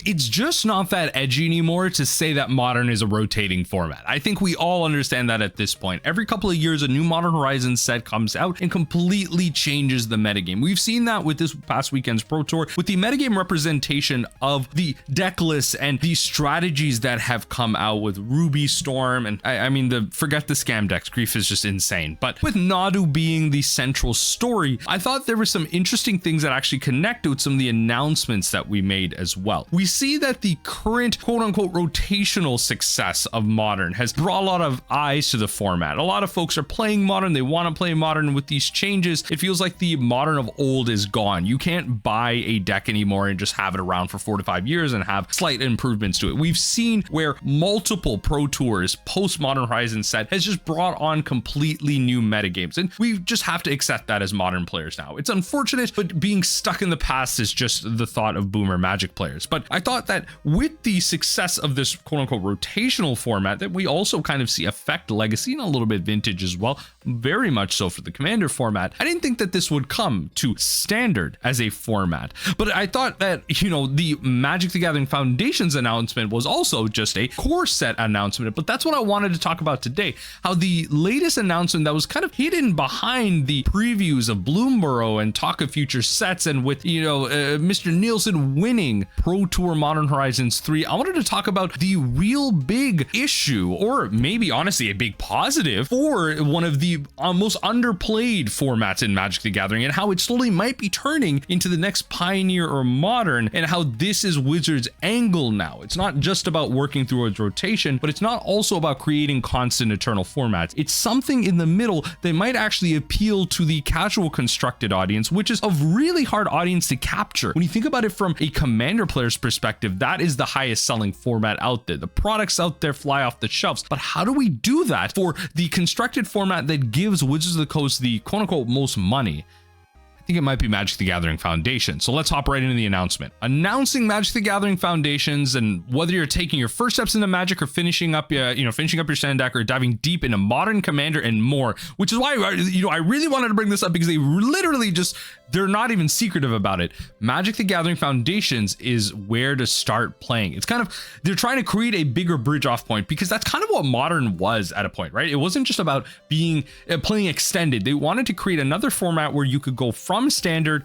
it's just not that edgy anymore to say that Modern is a rotating format. I think we all understand that at this point. Every couple of years, a new Modern Horizons set comes out and completely changes the metagame. We've seen that with this past weekend's Pro Tour, with the metagame representation of the deck lists and the strategies that have come out with Ruby Storm. And I mean, forget the scam decks. Grief is just insane. But with Nadu being the central story, I thought there were some interesting things that actually connected with some of the announcements that we made as well. We see that the current quote unquote rotational success of Modern has brought a lot of eyes to the format. A lot of folks are playing Modern. They want to play Modern. With these changes, it feels like the Modern of old is gone. You can't buy a deck anymore and just have it around for 4 to 5 years and have slight improvements to it. We've seen where multiple Pro Tours post Modern Horizons set has just brought on completely new metagames, and we just have to accept that as Modern players now. It's unfortunate, but being stuck in the past is just the thought of boomer Magic players. But I thought that with the success of this quote unquote rotational format, that we also kind of see affect Legacy and a little bit Vintage as well, very much so for the Commander format. I didn't think that this would come to Standard as a format, but I thought that, the Magic the Gathering Foundations announcement was also just a core set announcement. But that's what I wanted to talk about today, how the latest announcement that was kind of hidden behind the previews of Bloomborough and talk of future sets, and with Mr. Nielsen winning Pro Tour Modern Horizons 3, I wanted to talk about the real big issue, or maybe honestly a big positive, for one of the most underplayed formats in Magic the Gathering, and how it slowly might be turning into the next Pioneer or Modern, and how this is Wizards' angle now. It's not just about working through its rotation, but it's not also about creating constant eternal formats. It's something in the middle that might actually appeal to the casual constructed audience, which is a really hard audience to capture. When you think about it from a Commander player's perspective, that is the highest selling format out there. The products out there fly off the shelves, but how do we do that for the constructed format that gives Wizards of the Coast the quote unquote most money? I think it might be Magic the Gathering Foundation. So let's hop right into the announcement. Announcing Magic the Gathering Foundations, and whether you're taking your first steps into Magic or finishing up your standard deck, or diving deep into Modern, Commander, and more, which is why I really wanted to bring this up, because they literally they're not even secretive about it. Magic the Gathering Foundations is where to start playing. It's kind of, they're trying to create a bigger bridge off point, because that's kind of what Modern was at a point, right? It wasn't just about being playing extended. They wanted to create another format where you could go from Standard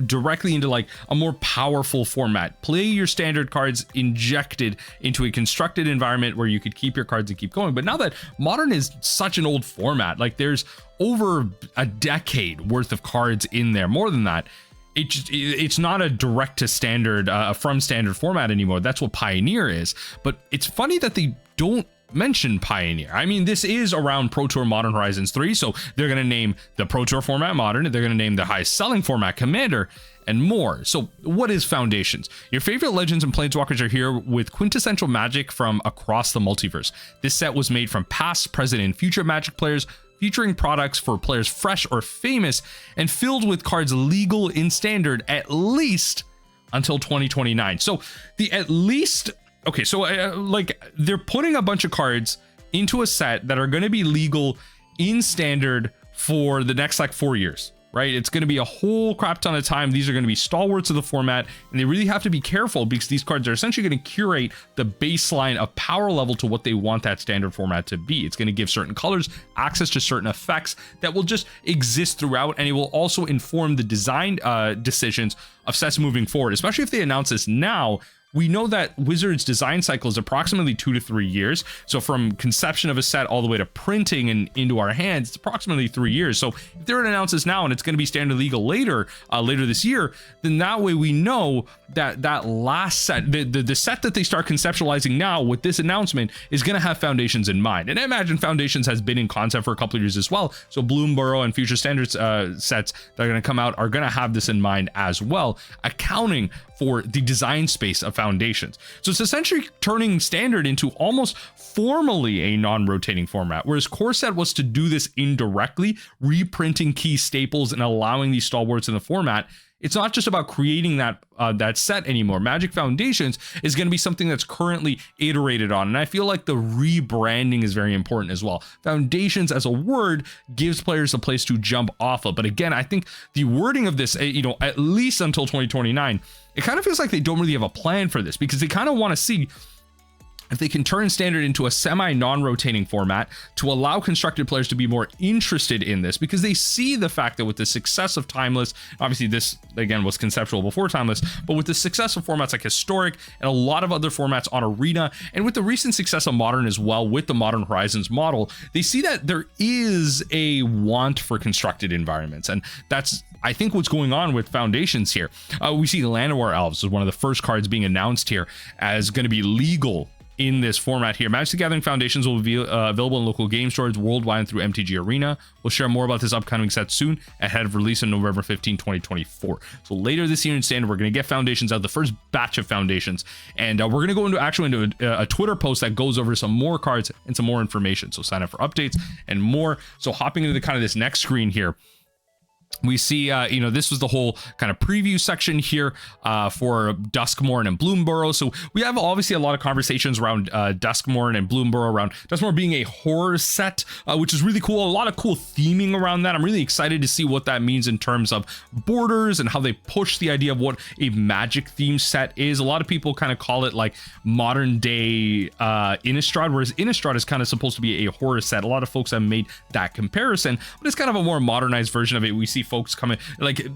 directly into like a more powerful format. Play your Standard cards injected into a constructed environment where you could keep your cards and keep going. But now that Modern is such an old format, like there's over a decade worth of cards in there, more than that, it's not a direct to Standard from Standard format anymore. That's what Pioneer is. But it's funny that they don't mention Pioneer. I mean, this is around Pro Tour Modern Horizons 3, so they're going to name the Pro Tour format Modern, they're going to name the highest selling format Commander, and more. So what is Foundations? Your favorite legends and planeswalkers are here with quintessential Magic from across the multiverse. This set was made from past, present, and future Magic players, featuring products for players fresh or famous, and filled with cards legal in Standard at least until 2029. So the at least, okay, so like they're putting a bunch of cards into a set that are going to be legal in Standard for the next like 4 years, right? It's going to be a whole crap ton of time. These are going to be stalwarts of the format, and they really have to be careful, because these cards are essentially going to curate the baseline of power level to what they want that Standard format to be. It's going to give certain colors access to certain effects that will just exist throughout, and it will also inform the design decisions of sets moving forward, especially if they announce this now. We know that Wizards' design cycle is approximately 2 to 3 years. So from conception of a set all the way to printing and into our hands, it's approximately 3 years. So if they're to announce this now and it's going to be Standard legal later this year, then that way we know that that last set, the set that they start conceptualizing now with this announcement, is going to have Foundations in mind. And I imagine Foundations has been in concept for a couple of years as well. So Bloomborough and future Standard sets that are going to come out are going to have this in mind as well, accounting for the design space of Foundations. So it's essentially turning Standard into almost formally a non-rotating format, whereas Core Set was to do this indirectly, reprinting key staples and allowing these stalwarts in the format. it's not just about creating that set anymore. Magic Foundations is going to be something that's currently iterated on, and I feel like the rebranding is very important as well. Foundations as a word gives players a place to jump off of, but again, I think the wording of this, at least until 2029, it kind of feels like they don't really have a plan for this, because they kind of want to see if they can turn Standard into a semi-non-rotating format to allow constructed players to be more interested in this, because they see the fact that with the success of Timeless, obviously this again was conceptual before Timeless, but with the success of formats like Historic and a lot of other formats on Arena, and with the recent success of Modern as well with the Modern Horizons model, they see that there is a want for constructed environments, and that's I think what's going on with Foundations here. We see Llanowar Elves as one of the first cards being announced here as going to be legal in this format here. Magic the Gathering Foundations will be available in local game stores worldwide and through MTG Arena. We'll share more about this upcoming set soon, ahead of release on November 15, 2024. So later this year in Standard, we're going to get Foundations out, the first batch of Foundations, and we're going to go into a Twitter post that goes over some more cards and some more information. So sign up for updates and more. So hopping into the kind of this next screen here, we see, this was the whole kind of preview section here for Duskmourn and Bloomburrow. So we have obviously a lot of conversations around Duskmourn and Bloomburrow, around Duskmourn being a horror set, which is really cool. A lot of cool theming around that. I'm really excited to see what that means in terms of borders and how they push the idea of what a Magic theme set is. A lot of people kind of call it like modern day Innistrad, whereas Innistrad is kind of supposed to be a horror set. A lot of folks have made that comparison, but it's kind of a more modernized version of it. We see folks coming like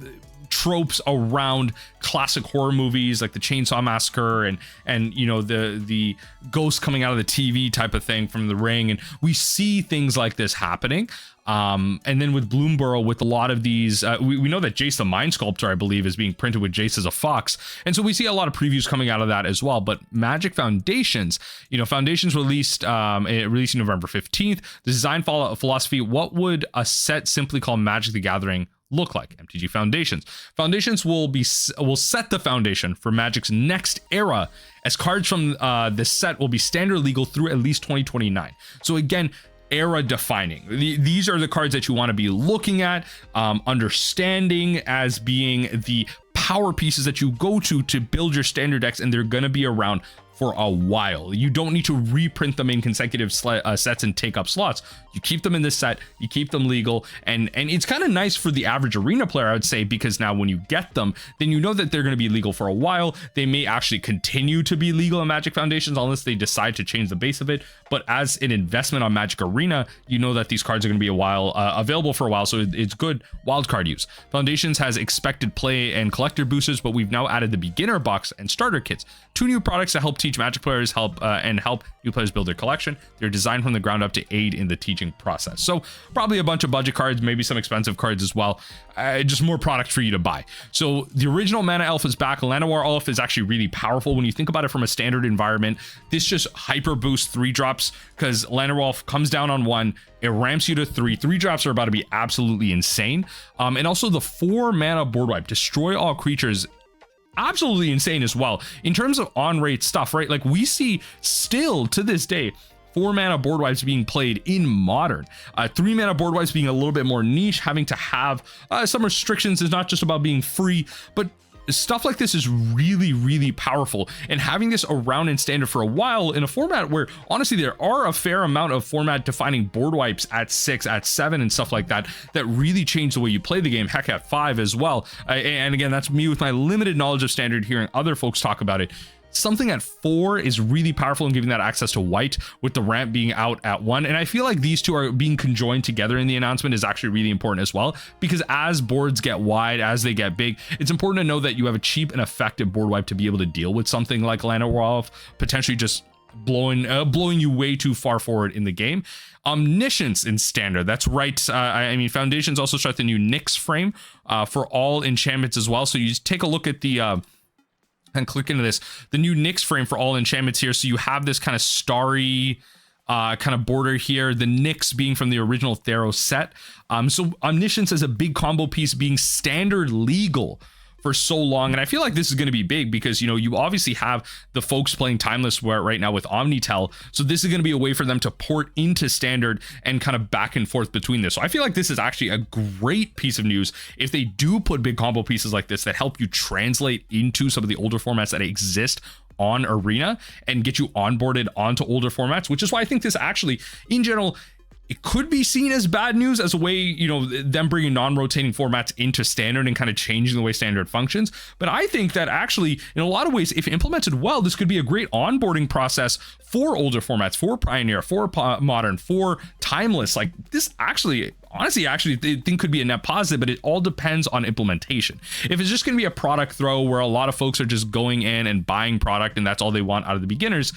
tropes around classic horror movies like the Chainsaw Massacre and the ghost coming out of the TV type of thing from The Ring, and we see things like this happening. And then with Bloomburrow, with a lot of these, we know that Jace the Mind Sculptor, I believe, is being printed with Jace as a fox, and so we see a lot of previews coming out of that as well. But Magic Foundations, Foundations released November 15th. The design philosophy: what would a set simply called Magic the Gathering look like? MTG Foundations. Foundations will set the foundation for Magic's next era, as cards from the set will be standard legal through at least 2029. So again, era defining. These are the cards that you want to be looking at, understanding as being the power pieces that you go to build your standard decks, and they're going to be around for a while. You don't need to reprint them in consecutive sets and take up slots. You keep them in this set, you keep them legal, and it's kind of nice for the average Arena player, I would say, because now when you get them, then you know that they're going to be legal for a while. They may actually continue to be legal in Magic Foundations unless they decide to change the base of it, but as an investment on Magic Arena, you know that these cards are going to be available for a while, so it's good wildcard use. Foundations has expected play and collector boosters, but we've now added the beginner box and starter kits, 2 new products to help teach Magic players help new players build their collection. They're designed from the ground up to aid in the teaching process. So probably a bunch of budget cards, maybe some expensive cards as well. Just more product for you to buy. So the original Mana Elf is back. Llanowar Elf is actually really powerful when you think about it from a standard environment. This just hyper boosts 3-drops, because Llanowar Elf comes down on 1, it ramps you to 3. 3-drops are about to be absolutely insane. And also the 4 mana board wipe, destroy all creatures, absolutely insane as well in terms of on-rate stuff, right? Like we see still to this day 4 mana board wipes being played in Modern, 3 mana board wipes being a little bit more niche, having to have some restrictions. Is not just about being free, but stuff like this is really, really powerful, and having this around in Standard for a while in a format where honestly there are a fair amount of format defining board wipes at 6, at 7 and stuff like that really change the way you play the game, heck at 5 as well. And again, that's me with my limited knowledge of Standard, hearing other folks talk about it. Something at 4 is really powerful in giving that access to white, with the ramp being out at 1. And I feel like these two are being conjoined together in the announcement is actually really important as well, because as boards get wide, as they get big, it's important to know that you have a cheap and effective board wipe to be able to deal with something like Llanowar, potentially just blowing you way too far forward in the game. Omniscience in Standard, that's right. I mean, Foundations also start the new Nyx frame for all enchantments as well. So you just take a look at the and click into this, the new Nyx frame for all enchantments here. So you have this kind of starry kind of border here, the Nyx being from the original Theros set. So Omniscience is a big combo piece being standard legal for so long. And I feel like this is going to be big because, you know, you obviously have the folks playing Timeless right now with Omnitel. So this is going to be a way for them to port into Standard and kind of back and forth between this. So I feel like this is actually a great piece of news if they do put big combo pieces like this that help you translate into some of the older formats that exist on Arena and get you onboarded onto older formats, which is why I think this actually, in general, it could be seen as bad news as a way, you know, them bringing non-rotating formats into Standard and kind of changing the way Standard functions. But I think that actually, in a lot of ways, if implemented well, this could be a great onboarding process for older formats, for Pioneer, for Modern, for Timeless. Like this actually, honestly, I think could be a net positive, but it all depends on implementation. If it's just going to be a product throw where a lot of folks are just going in and buying product and that's all they want out of the beginners,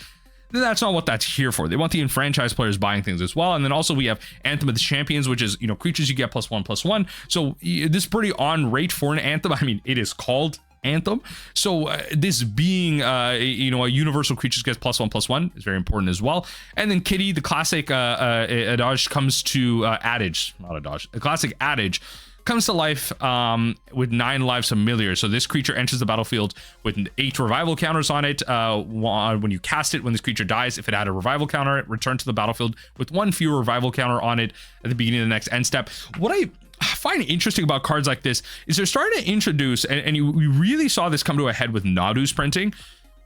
that's not what that's here for. They want the enfranchised players buying things as well. And then also we have Anthem of the Champions, which is, you know, creatures you get +1/+1. So this is pretty on rate for an Anthem. I mean, it is called Anthem. So this being, you know, a universal creatures gets +1/+1 is very important as well. And then Kitty, the classic adage comes to adage, not adage, a classic adage comes to life with 9 lives familiar. So this creature enters the battlefield with 8 revival counters on it. When you cast it, when this creature dies, if it had a revival counter, it returns to the battlefield with 1 fewer revival counter on it at the beginning of the next end step. What I find interesting about cards like this is they're starting to introduce, and we really saw this come to a head with Nadu's printing,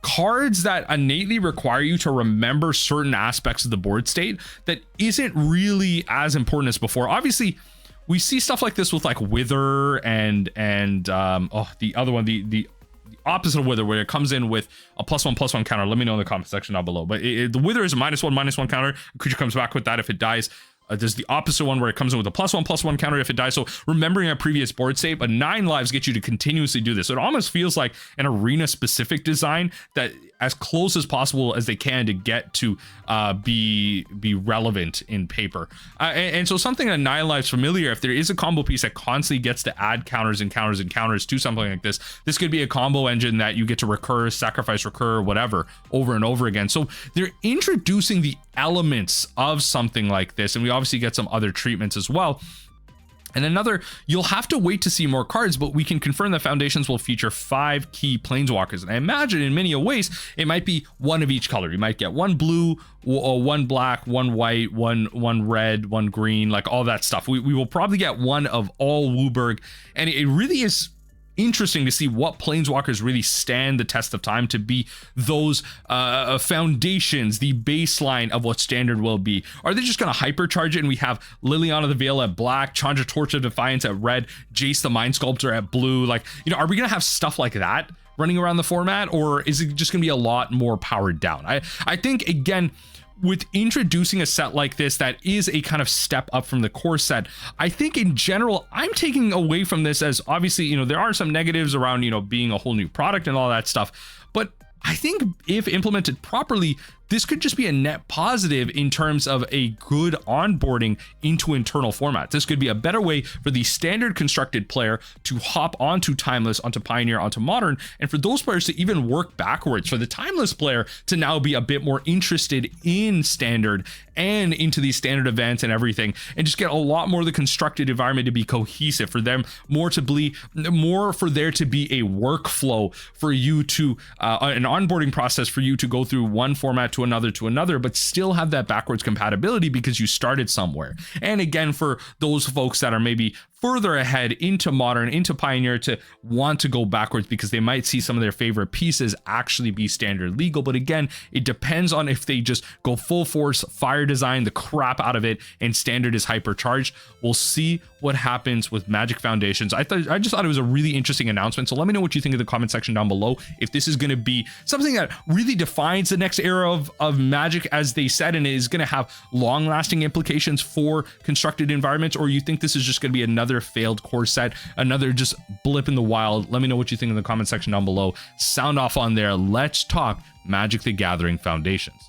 cards that innately require you to remember certain aspects of the board state that isn't really as important as before. Obviously, we see stuff like this with like Wither and the other one, the opposite of Wither, where it comes in with a +1/+1 counter. Let me know in the comment section down below. But the Wither is a -1/-1 counter. A creature comes back with that if it dies. There's the opposite one where it comes in with a +1/+1 counter if it dies. So remembering a previous board state, but 9 lives get you to continuously do this. So it almost feels like an arena specific design that as close as possible as they can to get to be relevant in paper. And so something that 9 lives familiar, if there is a combo piece that constantly gets to add counters and counters and counters to something like this, this could be a combo engine that you get to recur, sacrifice, recur, whatever, over and over again. So they're introducing the elements of something like this, and we obviously get some other treatments as well. And another, you'll have to wait to see more cards, but we can confirm that Foundations will feature 5 key planeswalkers. And I imagine in many ways, it might be one of each color. You might get 1 blue, 1 black, 1 white, 1 red, 1 green, like all that stuff. We will probably get 1 of all Wooburg. And it really is interesting to see what planeswalkers really stand the test of time to be those foundations, the baseline of what Standard will be. Are they just going to hypercharge it and we have Liliana the Veil at black, Chandra Torch of Defiance at red, Jace the Mind Sculptor at blue? Like, you know, are we going to have stuff like that running around the format, or is it just going to be a lot more powered down? I think, again, with introducing a set like this that is a kind of step up from the core set, I think in general, I'm taking away from this as, obviously, you know, there are some negatives around, you know, being a whole new product and all that stuff, but I think if implemented properly, this could just be a net positive in terms of a good onboarding into internal formats. This could be a better way for the Standard constructed player to hop onto Timeless, onto Pioneer, onto Modern, and for those players to even work backwards, for the Timeless player to now be a bit more interested in Standard and into these Standard events and everything, and just get a lot more of the constructed environment to be cohesive, for them more for there to be a workflow for you to an onboarding process for you to go through one format to another, but still have that backwards compatibility because you started somewhere. And again, for those folks that are maybe further ahead into Modern, into Pioneer, to want to go backwards because they might see some of their favorite pieces actually be Standard legal. But again, it depends on if they just go full force, fire design the crap out of it, and Standard is hypercharged. We'll see what happens with Magic Foundations. I just thought it was a really interesting announcement. So let me know what you think in the comment section down below. If this is going to be something that really defines the next era of Magic, as they said, and is going to have long-lasting implications for constructed environments, or you think this is just going to be another failed core set, another just blip in the wild. Let me know what you think in the comment section down below. Sound off on there. Let's talk Magic the Gathering Foundations.